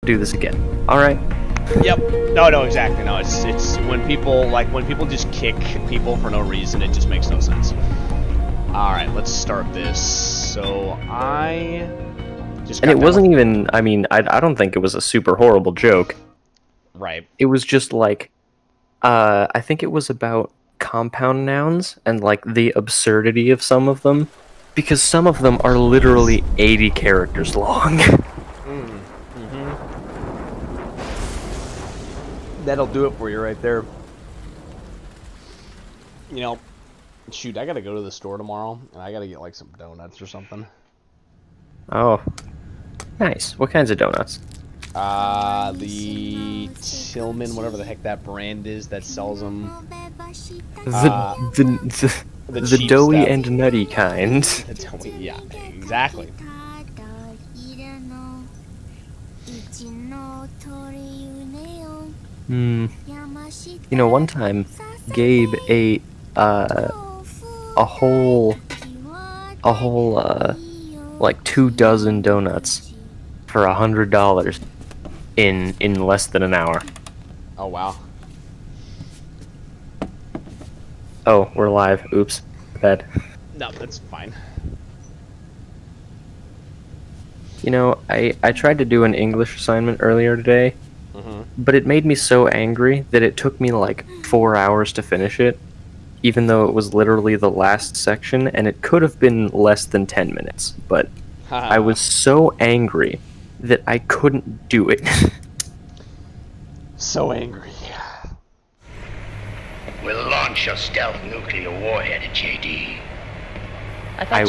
do this again. All right. Yep. No, exactly. No, it's when people just kick people for no reason, it just makes no sense. All right, let's start this. So I just And it wasn't even. I mean, I don't think it was a super horrible joke. Right. It was just like, I think it was about compound nouns and like the absurdity of some of them, because some of them are literally 80 characters long. That'll do it for you right there. You know, shoot, I gotta go to the store tomorrow, and I gotta get like some donuts or something. Oh, nice. What kinds of donuts? The Tillman, whatever the heck that brand is that sells them. The doughy stuff. and nutty kind. Yeah, exactly. You know, one time, Gabe ate a whole like 24 donuts for $100 in less than an hour. Oh wow. Oh, we're live. Oops, bad. No, that's fine. You know, I tried to do an English assignment earlier today, but it made me so angry that it took me like 4 hours to finish it, even though it was literally the last section, and it could have been less than 10 minutes, but I was so angry that I couldn't do it. So angry. We'll launch your stealth nuclear warhead at JD. I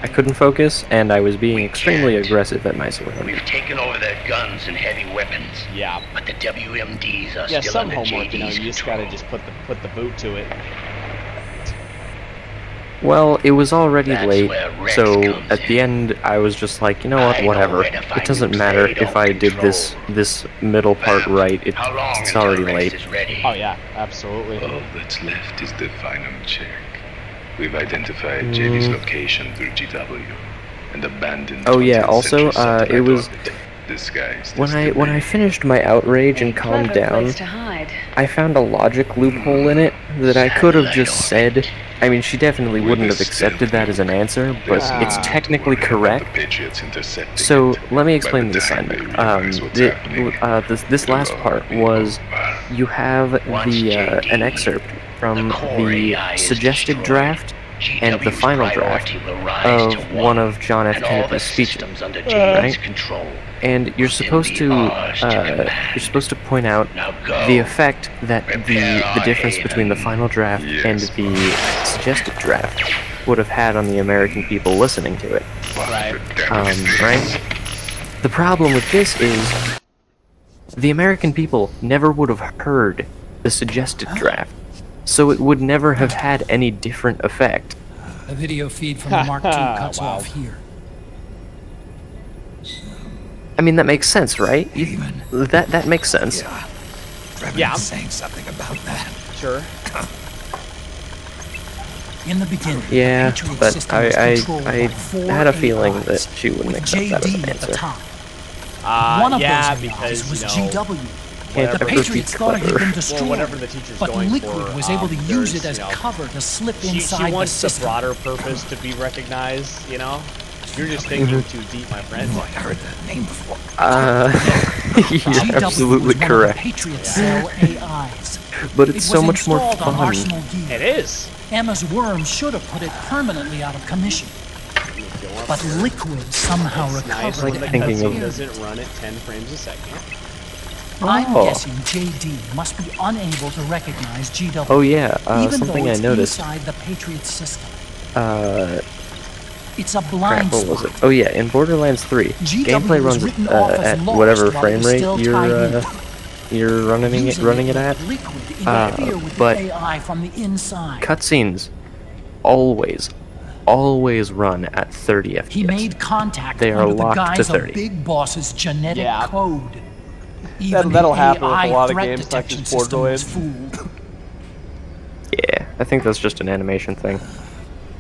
couldn't focus, and I was being extremely aggressive at my sword. We've taken over their guns and heavy weapons. Yeah. But the WMDs are Yeah, still some under homework, JD's you know, you just control. gotta just put the boot to it. Well, it was already That's late, where Rex so comes at the in. end I was just like, you know what, I know whatever. where to It find doesn't you matter they if don't I did control. this middle part Val, right. How long It's until already Rex late. is ready? Oh yeah, absolutely. All that's left is the final check. We've identified JD's location through GW and abandoned. Oh yeah, 20th also, century satellite it was orbit, disguised when as I debris. finished my outrage and calmed down, I found a logic loophole in it that I could have just said. I mean, she definitely wouldn't have accepted that as an answer, but it's technically correct. So let me explain the assignment. This last part was you have an excerpt from the suggested draft and the final draft of one of John F. Kennedy's speeches, right? And you're supposed to point out the effect that the difference between the final draft and the suggested draft would have had on the American people listening to it. Right. Right? The problem with this is the American people never would have heard the suggested draft, so it would never have had any different effect. The video feed from the Mark II cuts Wow. off here. I mean, that makes sense, right? That makes sense. Yeah. Saying something about that. Sure. In the beginning, Yeah, the Patriot but system was controlled I by 4 had a feeling AIs, that she wouldn't with accept that as JD an at the answer. top. One of Yeah, those AIs because, was you know, GW. Can't The ever be Patriots thought it had clever. been destroyed, Well, whatever the teacher's but going Liquid for, was able to use there's, it as you know, cover to slip She inside the wants the system. broader purpose to be recognized, you know? You're just thinking too deep, my friend. I heard that name before. You're GW absolutely was one correct. of the Patriot cell AIs. But It it's was so much more installed on fun. Arsenal gear. It is. Emma's worm should have put it permanently out of commission. But Liquid somehow Nice recovered when it the and thinking of- cutscene repaired it. doesn't run at 10 frames a second. I'm Oh. guessing JD must be unable to recognize GW. Oh yeah, even something though I it's noticed. inside the Patriot system. It's a Crap, blind what was spot. it? Oh yeah, in Borderlands 3, GW gameplay was runs written off as at lost whatever while it frame was rate still tied in. you're running Using it at. with Liquid interfere with but the AI from the inside. cutscenes always run at 30 FPS. He made contact They are under the locked to guise 30. of Big Boss's genetic Yeah. code. Even That'll the happen with a AI lot of threat games like detection this system was Boardroid. fooled. Yeah, I think that's just an animation thing.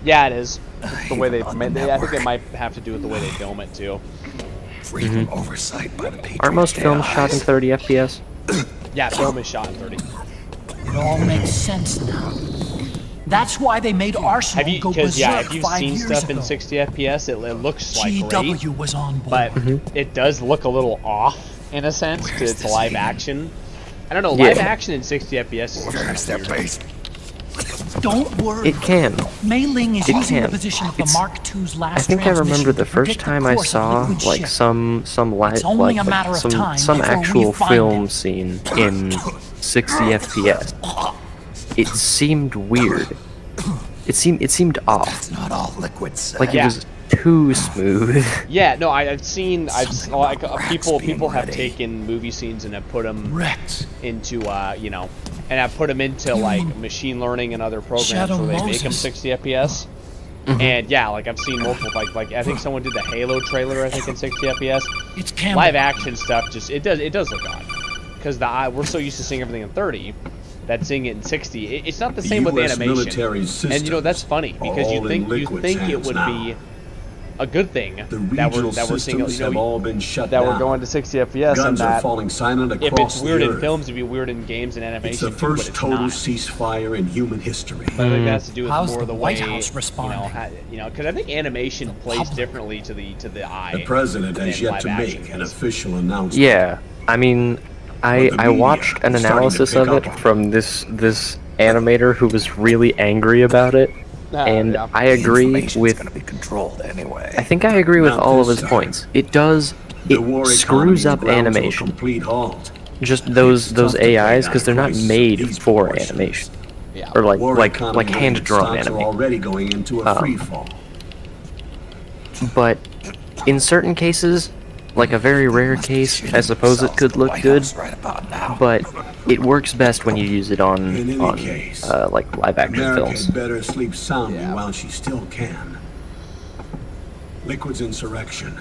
Yeah, it is. It's the way they I think they might have to do with the way they film it, too. free from oversight by the Patriot. Aren't most films shot in 30 FPS? Yeah, film is shot in 30. It all makes sense now. That's why they made Arsenal go berserk yeah, if you've 5 seen years stuff ago. in 60 FPS, it looks like GW great, was on board. but it does look a little off in a sense to live action. I don't know, Yeah. live action in 60 FPS is Where's their base? Don't worry. It can. Mei Ling is It using the can. position of the It's- Mark II's last I think I transmission remember the to first predict the time I course of saw Liquid's like ship. some It's only a matter of some time before actual we find film it. scene in 60 FPS. It seemed weird. It seemed off. That's not all Liquid said. Like Yeah. it was too smooth. Yeah, no, people have taken movie scenes and have put them Rex. into you know, and have put them into like machine learning and other programs Shadow where they make them Moses. 60 FPS. And yeah, like I've seen multiple, like I think someone did the Halo trailer, I think in 60 FPS. It's Campbell. Live action stuff just it does look odd because we're so used to seeing everything in 30 that seeing it in 60 it's not the same with animation. And you know that's funny because you think it would be a good thing that we're seeing, you know, that we're going to 60 FPS and that falling silent if across it's weird the in earth. films, it'd be weird in games and It's animation the too, but first it's total not. ceasefire in human history. But I think that has to do with How's more of the the White way, House responding? you know, because I think animation plays public. differently to the eye. The president has than yet live to action make an does. official announcement. Yeah, I mean, I But the watched media an is starting to analysis pick of up it on it. from this animator who was really angry about it, and yeah. I agree Information's with. gonna be controlled anyway. I think I agree with Not all of this his time. points. It does. The It war screws economy up is ground to a animation. complete halt. Just those It's tough to play AIs down because they're not crisis made of these for proportions. animation Yeah. or like War economy hand drawn stocks are animation. already going into a free fall. But in certain cases, like a very rare case, I suppose it could look good. Right about now. But it works best when you use it on In any case, like live action America films. had better sleep soundly Yeah. while she still can. Liquid's insurrection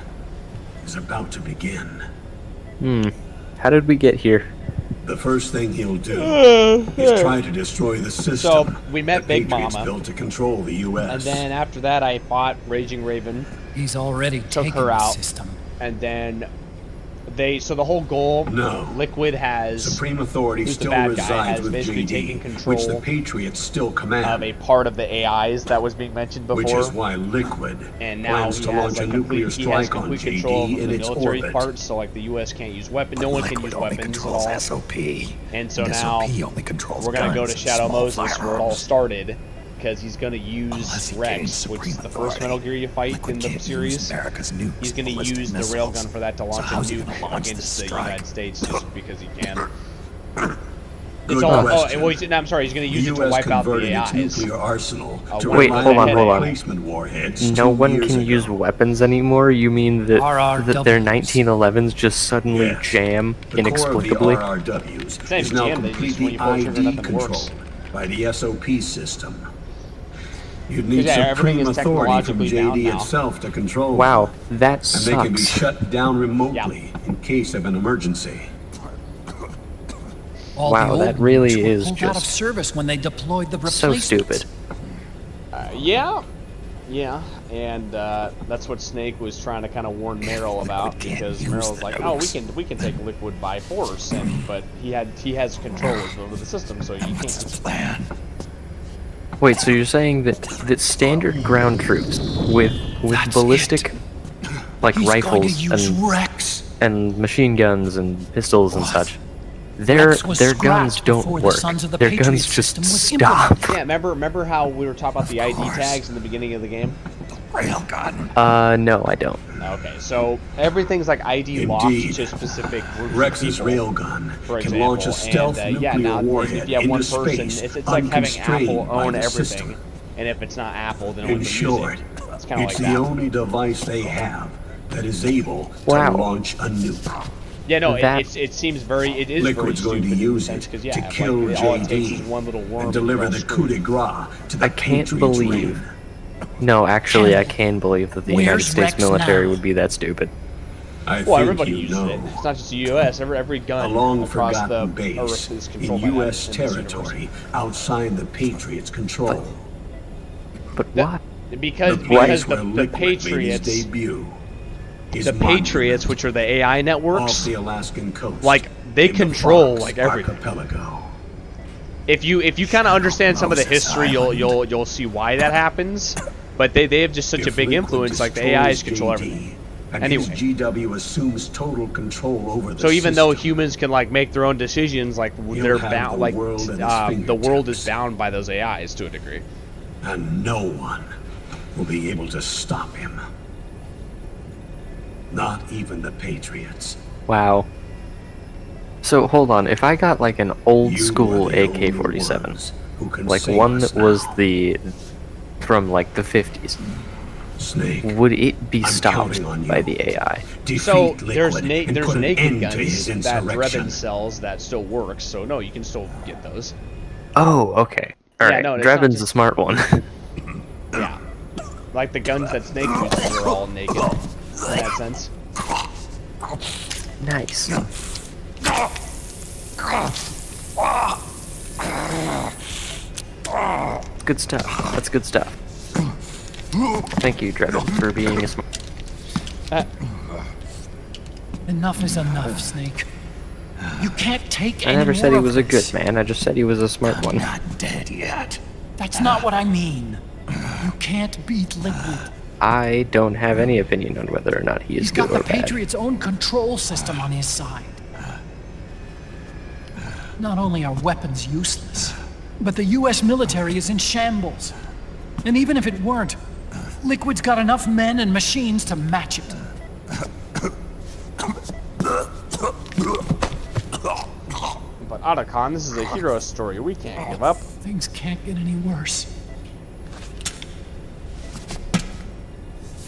is about to begin. How did we get here? The first thing he'll do is try to destroy the system. So, we met the Big Patriots Mama. built to control the U.S. And then after that, I fought Raging Raven, He's already Took taken her the out. system. and then so the whole goal, No. Liquid has Supreme authority who's the still bad guy, resides has with basically JD, taken control which the Patriots still of command, a part of the AIs that was being mentioned before. which is why Liquid And now plans he to has launch a like nuclear complete, he has strike on complete control JD of in the its military orbit. parts, so like the U.S. can't use weapons, no one can Liquid use only weapons at controls all. SOP. And so and now SOP only controls we're gonna go guns to and Shadow small Moses, where it all firearms. started, because he's gonna Unless use he gains Rex, which is supreme the first authority, Metal Gear you fight Liquid in the can't use series. America's nukes He's gonna and ballistic use the missiles. railgun for that to So launch a how's he nuke gonna launch against this the strike? United States just because he can. Good It's all, question. well, no, I'm sorry, he's gonna The use it to U.S. wipe out the converted its AIs. nuclear arsenal to Wait, rely hold on, on hold on. replacement warheads No 2 one years can ago. use weapons anymore? You mean that their RRWs. 1911s just suddenly Yes. jam The inexplicably? core of the RRWs not is even now jammed, they just, when completely you pull the trigger, ID nothing works. controlled by the SOP system. You'd need Yeah, everything supreme is authority from technologically bound JD now. itself to control Wow, them, that and they can be sucks. shut down remotely in case of an emergency. All Wow, the old that really nukes were is pulled out of just service when they deployed the So replacements. stupid. Yeah, and that's what Snake was trying to kind of warn Meryl about, can't because use Meryl was the like, "Oh, nukes." we can take Liquid by force," but he has control over the system, so you What's the can't. plan? Wait, so you're saying that standard ground troops with That's ballistic like He's going to rifles use and Rex. machine guns and pistols and such, their Rex was guns scrapped don't before the work. Sons of the Their Patriot guns just system was stop. Yeah, remember how we were talking about the ID course. tags in the beginning of the game? Railgun. No, I don't. Okay, so everything's like ID locked Indeed. to specific groups Rex's of people. railgun For can example, launch a stealth and, nuclear yeah, now warhead if you have one into person, space, it's like having unconstrained Apple by own the everything, system. and if it's not Apple, then no one In can short, use it. It's kind of it's like the that. only device they have that is able Wow. to launch a nuke. Yeah, no, that- it seems very, it is Liquid's very going to stupid use in a it sense, 'cause, yeah, to like, kill all it takes is JD one little worm and to deliver go the screw. coup de grace to the I can't Patriots' believe. reign. No, actually, I can believe that the United Where's States Rex military now? would be that stupid. I Well, think everybody you uses know. it. It's not just the U.S. Every A gun long across the forgotten base Earth is in controlled by them U.S. in this territory universe. outside the Patriots' control. But why? The Because place where the Liquid made his Patriots, debut. the Patriots, which are the AI off networks, the Alaskan coast. like they in the control Fox like everything. Archipelago. If you kind of understand some of the history, you'll see why that happens. But they have just such a If big Liquid influence, like the destroys AIs control JD, everything. and Anyway. his GW assumes total control over the So even though system, humans can like make their own decisions, like they're have bound, the like world at his the world is fingertips. bound by those AIs to a degree. and no one will be able to stop him. Not even the Patriots. Wow. So hold on, if I got like an old You school are the only AK-47, ones who can like save one us that was now. from like the 50s, Snake. would it be I'm stopped counting on by you. the AI? Defeat So there's Liquid and there's put an naked end to his guns that insurrection. Drebin sells that still works. So no, you can still get those. Oh, okay. Alright, no, it's not Drebin's just- a smart one. Yeah, like the guns that Snake uses are all naked in that sense. Nice. Good stuff. That's good stuff. Thank you, Drebin, for being a smart... Enough is enough, Snake. You can't take I any never more said he of was a this. good man, I just said he was a smart one. Not dead yet. That's not what I mean. You can't beat Liquid. I don't have any opinion on whether or not he is He's good got or the bad. Patriots' own control system on his side. Not only are weapons useless, but the US military is in shambles. And even if it weren't, Liquid's got enough men and machines to match it. But Otacon, this is a hero story. We can't give up. Things can't get any worse.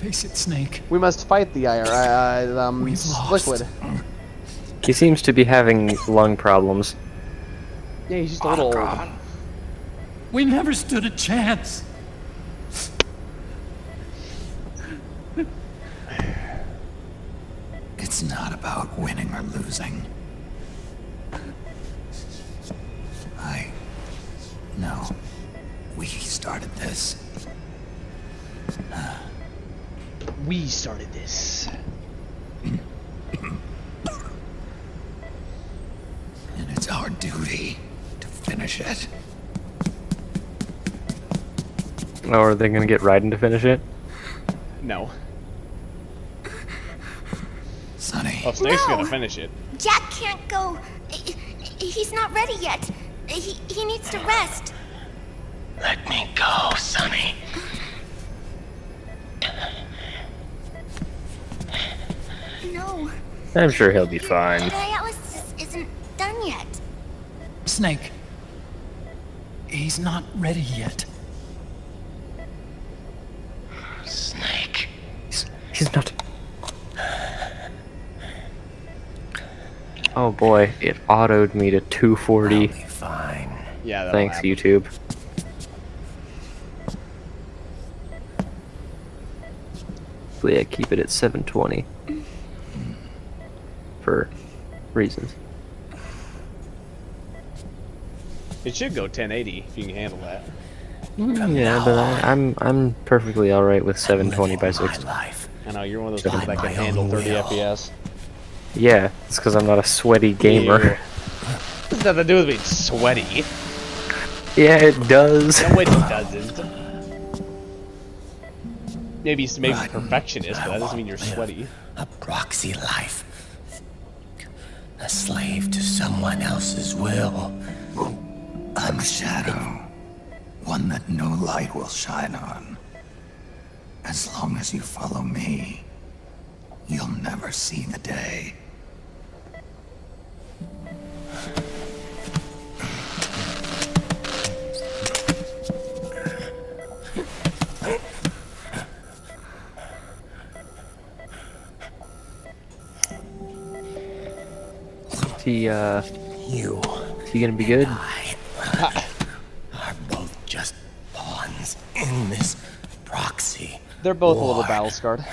Face it, Snake. We must fight the We've lost. Liquid. He seems to be having lung problems. Yeah, he's just a little old. We never stood a chance. It's not about winning or losing. No. We started this. We started this. And it's our duty to finish it. Oh, are they gonna get Raiden to finish it? No. Sonny. Oh, Snake's No. gonna finish it. Jack can't go. He's not ready yet. He needs to rest. Let me go, Sonny. No. I'm sure he'll be fine. Dialysis isn't done yet. Snake. He's not ready yet. Snake. He's not... Oh boy, it autoed me to 240. I'll be fine. Yeah, that'll Thanks, happen. YouTube. So yeah, keep it at 720. For reasons. It should go 1080 if you can handle that. Yeah, but I'm perfectly alright with 720 by 60. Life. I know you're one of those people that can handle 30 FPS. Yeah, it's because I'm not a sweaty gamer. What's that to do with being sweaty? Yeah, it does. No, it doesn't. Maybe he's a perfectionist, but that doesn't mean you're sweaty. A proxy life. A slave to someone else's will. I'm a shadow. One that no light will shine on. As long as you follow me, you'll never see the day. Is he gonna be good? Are both just pawns in this proxy. They're both a war. little battle scarred.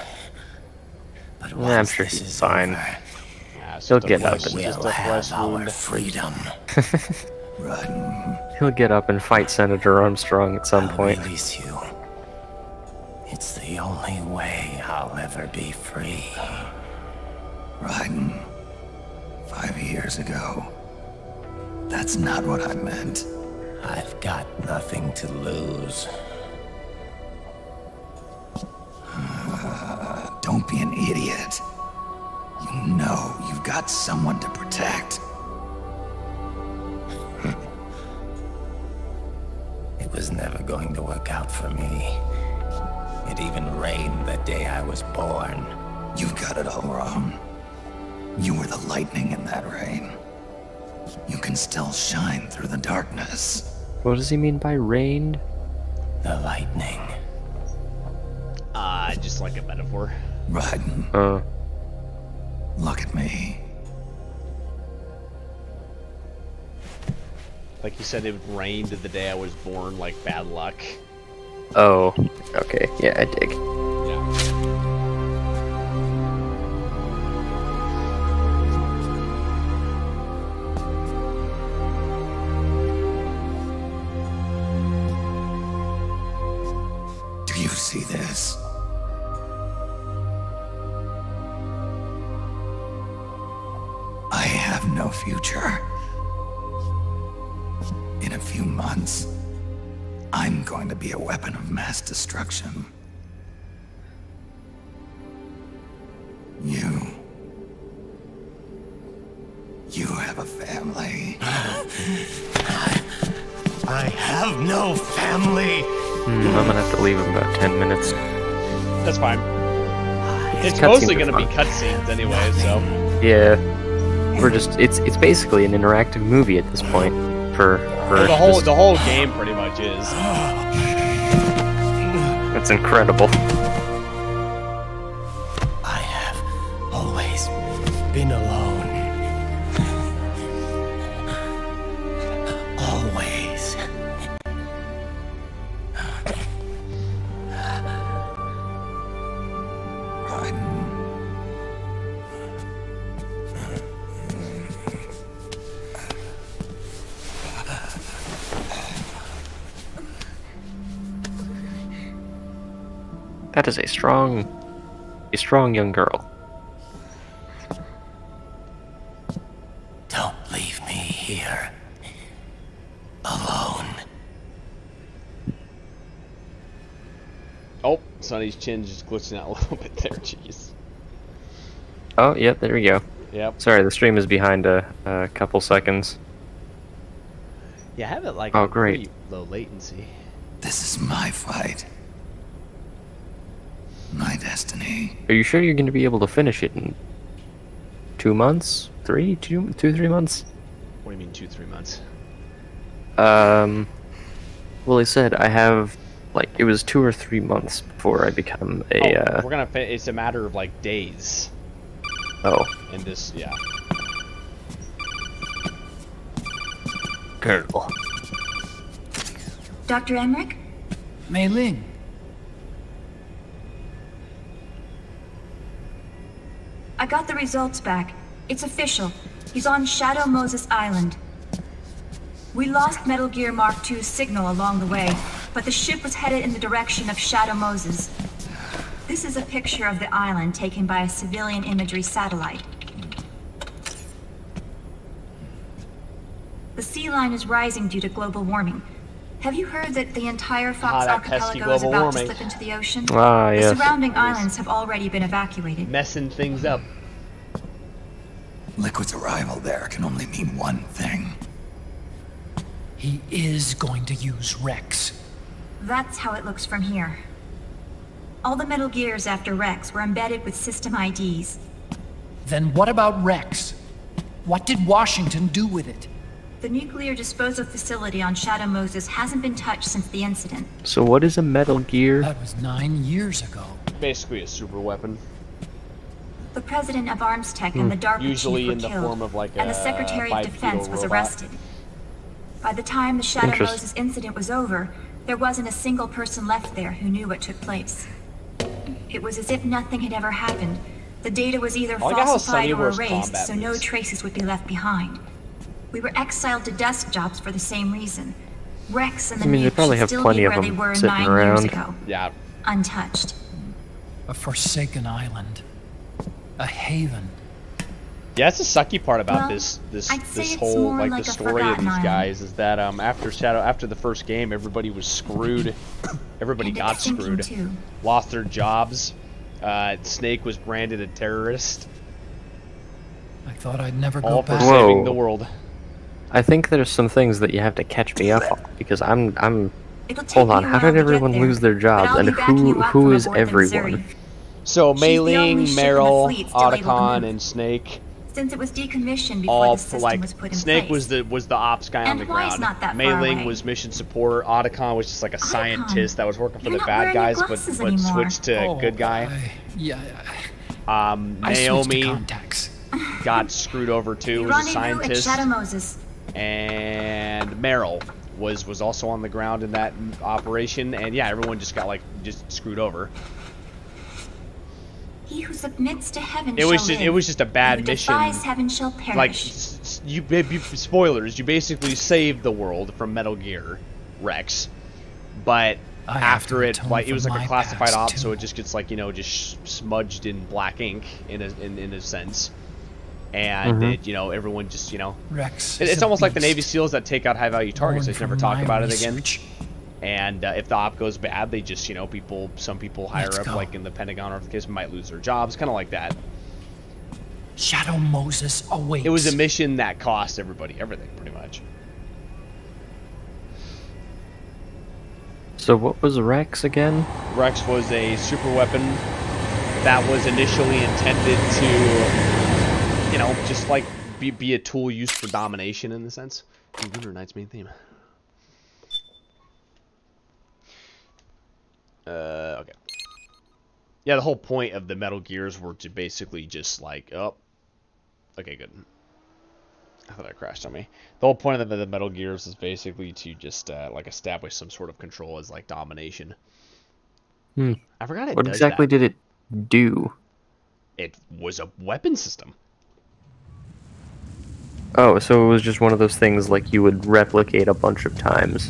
But Yeah, I'm once sure this he's is fine. over, Yeah, it's He'll just a get up flesh- and- just we'll a have flesh our wound. freedom. Run. He'll get up and fight Senator Armstrong at some I'll point. release you. It's the only way I'll ever be free. Raiden, 5 years ago. That's not what I meant. I've got nothing to lose. Don't be an idiot. You know you've got someone to protect. It was never going to work out for me. It even rained the day I was born. You've got it all wrong. You were the lightning in that rain. You can still shine through the darkness. What does he mean by rained? The lightning. Just like a metaphor. Raiden. Look at me. Like you said, it rained the day I was born, like bad luck. Oh, okay. Yeah, I dig. Do you see this? I have no future. In a few months, I'm going to be a weapon of mass destruction. You have a family. I have no family. I'm gonna have to leave in about 10 minutes. That's fine. It's mostly gonna be cutscenes anyway, so. Yeah. We're just, it's basically an interactive movie at this point. Well, the whole game pretty much is. It's incredible. I have always been alone. Always. That is a strong young girl. Don't leave me here. Alone. Oh, Sonny's chin just glitching out a little bit there, jeez. Oh, yep, there we go. Yep. Sorry, the stream is behind a couple seconds. Yeah, I have it like great. pretty low latency. This is my fight. My destiny. Are you sure you're going to be able to finish it in 2 months? 3 months? What do you mean 2-3 months? Well, I said I have, like, it was 2 or 3 months before I become a, we're gonna it's a matter of, like, days. Oh. In this, yeah. Girl. Dr. Emmerich? Mei Ling. I got the results back. It's official. He's on Shadow Moses Island. We lost Metal Gear Mark II's signal along the way, but the ship was headed in the direction of Shadow Moses. This is a picture of the island taken by a civilian imagery satellite. The sea line is rising due to global warming. Have you heard that the entire Fox Archipelago is about to slip into the ocean? Ah, yes. The surrounding islands have already been evacuated. Messing things up. Liquid's arrival there can only mean one thing. He is going to use Rex. That's how it looks from here. All the Metal Gears after Rex were embedded with system IDs. Then what about Rex? What did Washington do with it? The nuclear disposal facility on Shadow Moses hasn't been touched since the incident. So what is a Metal Gear? That was 9 years ago. Basically a super weapon. The president of Arms Tech and the DARPA Usually chief were in the killed, form of like and the a Secretary of Defense was robot. arrested. By the time the Shadow Moses incident was over, there wasn't a single person left there who knew what took place. It was as if nothing had ever happened. The data was either falsified or erased, so no traces would be left behind. We were exiled to desk jobs for the same reason. Rex and the they nukes probably should have still plenty be of where they them were sitting 9 around. years ago. Yeah, untouched. A forsaken island. A haven. Yeah, that's the sucky part about Well, this I'd say it's whole more the like a story of forgotten these island. guys is that after the first game, everybody was screwed. Everybody And got it's sinking, screwed. too. Lost their jobs. Snake was branded a terrorist. I thought I'd never All go for back. saving the world. I think there's some things that you have to catch me up on because I'm. It'll take Hold on. me a How while did to get everyone there, lose their but jobs, I'll and be backing you up who from is aboard the everyone? Missouri. So She's the only Mei-Ling, ship in the Meryl, fleet still able to Otacon, move. and Snake. Since it was decommissioned before All the system like was put in Snake place. was the ops guy on And the Hawaii's ground. not that far Mei-Ling away. was mission support. Otacon was just like a scientist that was working for You're the not bad wearing your guys, but glasses anymore. switched to Oh, good guy. Yeah. I switched to Naomi contacts. got screwed over too. We Was a rendezvous at scientist. Shadow Moses. And Meryl was also on the ground in that operation, and yeah, everyone just got just screwed over. He who submits to heaven It was shall just live. it was just a bad He who mission. defies heaven shall Like perish. spoilers, you basically saved the world from Metal Gear Rex, but I have after to it atone like it for was like my a classified past, op, too. so it just gets just smudged in black ink in a sense. And it, everyone just, Rex. it's is a almost like the beast. Navy SEALs that take out high value targets. They Born never from talk my about it research. again. And if the op goes bad, they just, some people higher Let's up, go. like in the Pentagon or the case, might lose their jobs, kind of like that. Shadow Moses awaits. It was a mission that cost everybody everything, pretty much. So what was Rex again? Rex was a super weapon that was initially intended to, just like be a tool used for domination in the sense. Lunar Knight's main theme. Okay. Yeah, the whole point of the Metal Gears were to basically just oh, okay, good. I thought it crashed on me. The whole point of the Metal Gears is basically to just establish some sort of control as domination. I forgot it. What does exactly that. did it do? It was a weapon system. Oh, so it was just one of those things you would replicate a bunch of times.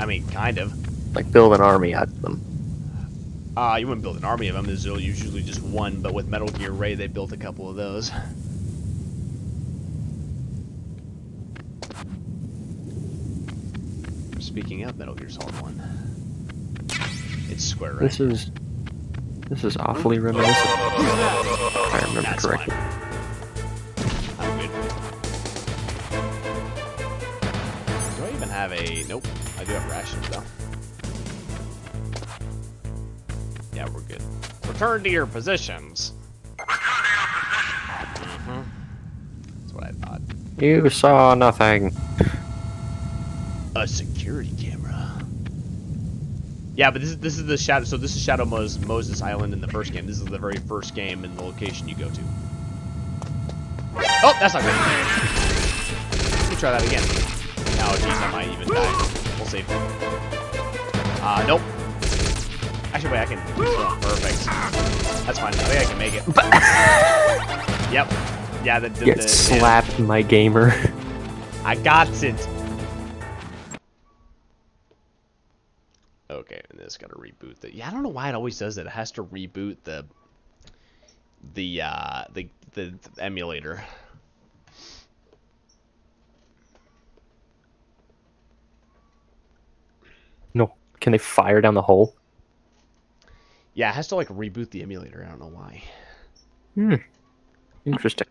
I mean, kind of. Like build an army out of them. You wouldn't build an army of them. There's usually just one, but with Metal Gear Ray, they built a couple of those. Speaking of Metal Gear Solid 1, it's Square, right? This is awfully reminiscent. If I remember That's correctly. fine. I'm good. Do I even have a... Nope. I do have rations, though. Yeah, we're good. Return to your positions. Mm-hmm. That's what I thought. You saw nothing. A security camera. Yeah, but this is the Shadow. So this is Shadow Moses Island in the first game. This is the very first game in the location you go to. Oh, that's not good. Let me try that again. Oh, geez, I might even die. We'll save it. Nope. Actually, wait, I can. Oh, perfect. That's fine. I think I can make it. Yep. Yeah, Get slapped, my gamer. I got it. Okay, and it's got to reboot the. Yeah, I don't know why it always does that. It has to reboot the emulator. No, can they fire down the hole? Yeah, it has to reboot the emulator. I don't know why. Interesting.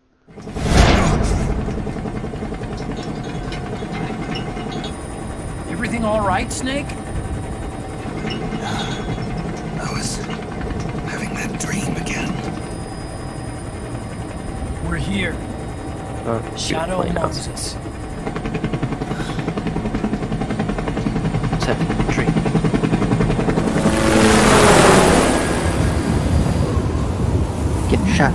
Everything all right, Snake? I was having that dream again. We're here. Shadow Moses. Moses. What's happening? Dream. Get shot.